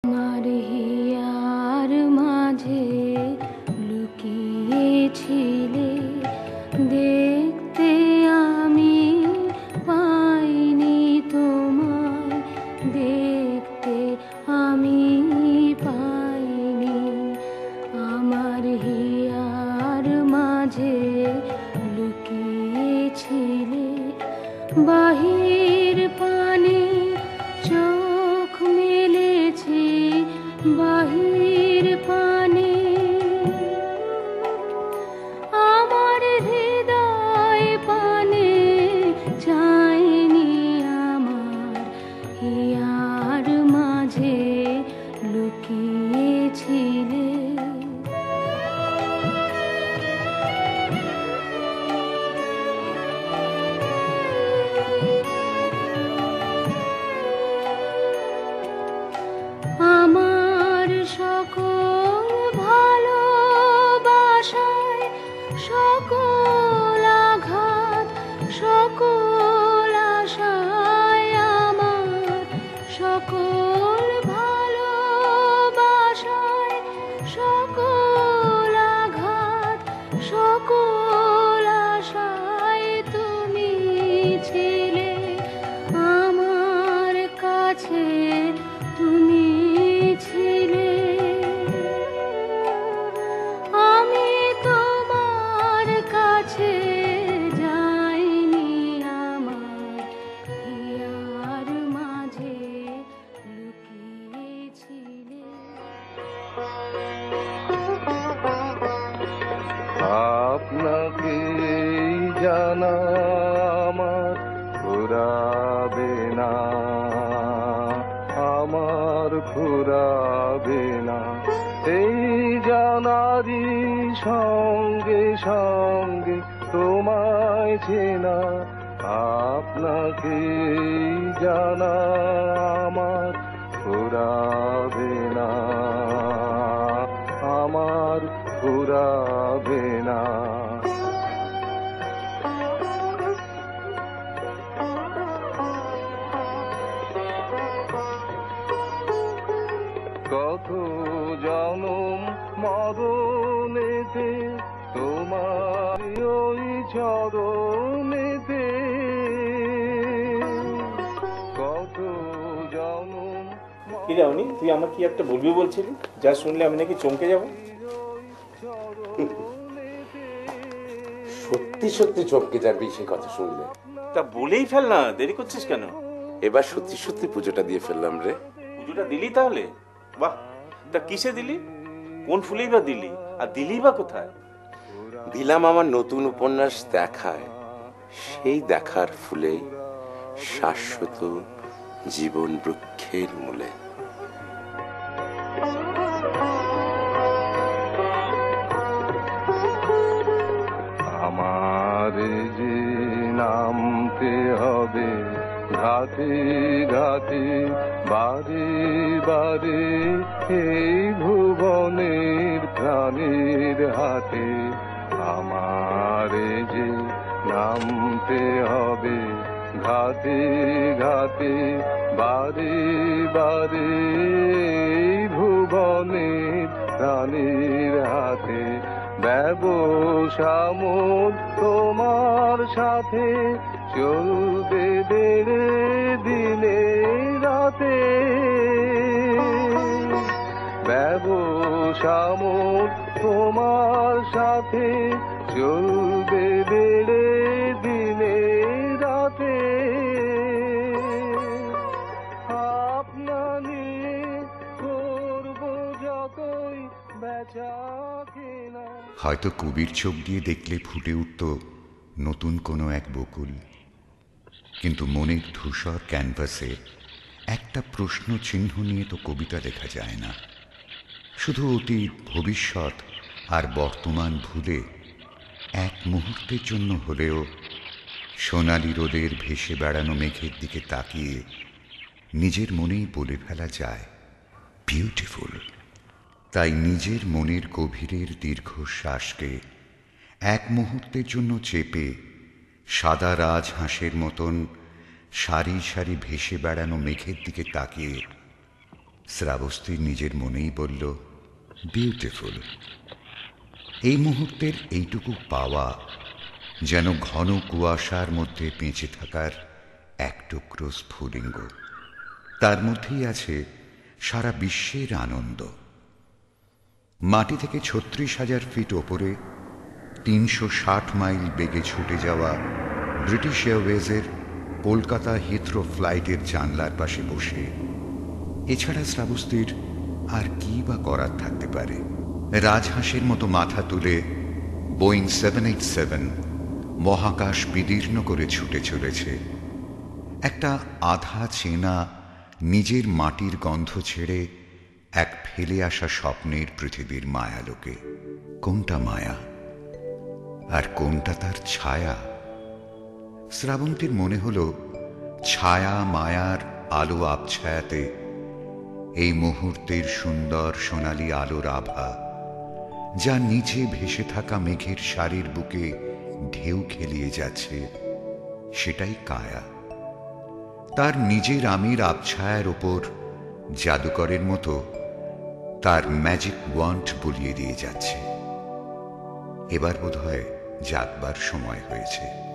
আমার হিয়ার মাঝে লুকিয়েছিলে, দেখতে আমি পাইনি তোমায়, দেখতে আমি পাইনি। আমার হিয়ার মাঝে লুকিয়েছিলে, বাহির পানে চোখ মেলেছি, বাহির পানে আমার হৃদয় পানে চাইনি। আমার হিয়ার মাঝে লুকিয়েছিলে। আমার সকল ভালোবাসায় সকল আঘাত, সকল আশায়, আমার সকল ভালোবাসায় সকল আঘাত, সকল আশায় তুমি ছিলে আমার কাছে, তুমি ছিলে। আমি তোমার কাছে যাইনি, আমার হিয়ার মাঝে লুকিয়েছিলে। আপনাকে জানা আমার ঘুরাবে না, আমার ঘুরাবে না। এই জানারি সঙ্গে সঙ্গে তোমায় চেনা, আপনাকে জানা আমার ঘুরাবে না, আমার ঘুরাবে না। কত জনম মরণেতে তোমার ওই চরণেতে, কত জনম। কি রাউনি, তুই আমার কি একটা বলবি বলছিলি, যা শুনলে আমি নাকি চমকে যাব? সত্যি সত্যি চমকে যাবি সে কথা শুনলে। তা বলেই ফেল না, দেরি করছিস কেন? এবার সত্যি সত্যি পুজোটা দিয়ে ফেললাম রে। পুজোটা দিলি তাহলে? বাহ, তা কিসে দিলি? কোন ফুলেই বা দিলি? আর দিলি বা কোথায়? দিলাম আমার নতুন উপন্যাস দেখায়, সেই দেখার ফুলেই, শাশ্বত জীবন বৃক্ষের মূলে। আমার যে নামতে হবে ঘাটে ঘাটে, বারে বারে এই ভুবনের প্রাণের হাটে। আমার যে নামতে হবে ঘাটে ঘাটে, বারে বারে এই ভুবনের প্রাণের হাটে। ব্যবসা মোর তোমার সাথে চলবে বেড়ে দিনে রাতে, ব্যবসা মোর তোমার সাথে চলবে বেড়ে দিনে রাতে। আপনা নিয়ে করবো যতই বেচা কেনা। হয়তো কবির চোখ দিয়ে দেখলে ফুটে উঠত নতুন কোনো এক বকুল, কিন্তু মনের ধূসর ক্যানভাসে একটা প্রশ্ন চিহ্ন নিয়ে তো কবিতা লেখা যায় না। শুধু অতীত, ভবিষ্যৎ আর বর্তমান ভুলে এক মুহূর্তের জন্য হলেও সোনালি রোদের ভেসে বেড়ানো মেঘের দিকে তাকিয়ে নিজের মনেই বলে ফেলা যায় বিউটিফুল। তাই নিজের মনের গভীরের দীর্ঘশ্বাসকে এক মুহূর্তের জন্য চেপে সাদা রাজহাঁসের মতন সারি সারি ভেসে বেড়ানো মেঘের দিকে তাকিয়ে শ্রাবস্তী নিজের মনেই বলল, বিউটিফুল। এই মুহূর্তের এইটুকু পাওয়া যেন ঘন কুয়াশার মধ্যে পেঁচে থাকার এক টুকরো স্ফুলিঙ্গ। তার মধ্যেই আছে সারা বিশ্বের আনন্দ। মাটি থেকে ৩৬,০০০ ফিট ওপরে ৩৬০ মাইল বেগে ছুটে যাওয়া ব্রিটিশ এয়ারওয়েজের কলকাতা হিথ্রো ফ্লাইটের জানলার পাশে বসে এছাড়া শ্রাবস্তীর আর কি বা করার থাকতে পারে? রাজহাঁসের মতো মাথা তুলে বোয়িং 787 মহাকাশ বিদীর্ণ করে ছুটে চলেছে একটা আধা চেনা নিজের মাটির গন্ধ ছেড়ে এক ফেলে আসা স্বপ্নের পৃথিবীর মায়ালোকে। কোনটা মায়া আর কোনটা তার ছায়া? শ্রাবন্তীর মনে হল ছায়া মায়ার আলো আবছায়াতে এই মুহূর্তের সুন্দর সোনালী আলোর আভা, যা নিচে ভেসে থাকা মেঘের সারির বুকে ঢেউ খেলিয়ে যাচ্ছে, সেটাই কায়া। তার নিজের আমির আবছায়ার ওপর জাদুকরের মতো তার ম্যাজিক ওয়ান্ড বুলিয়ে দিয়ে যাচ্ছে। এবার বোধহয় জাগবার সময় হয়েছে।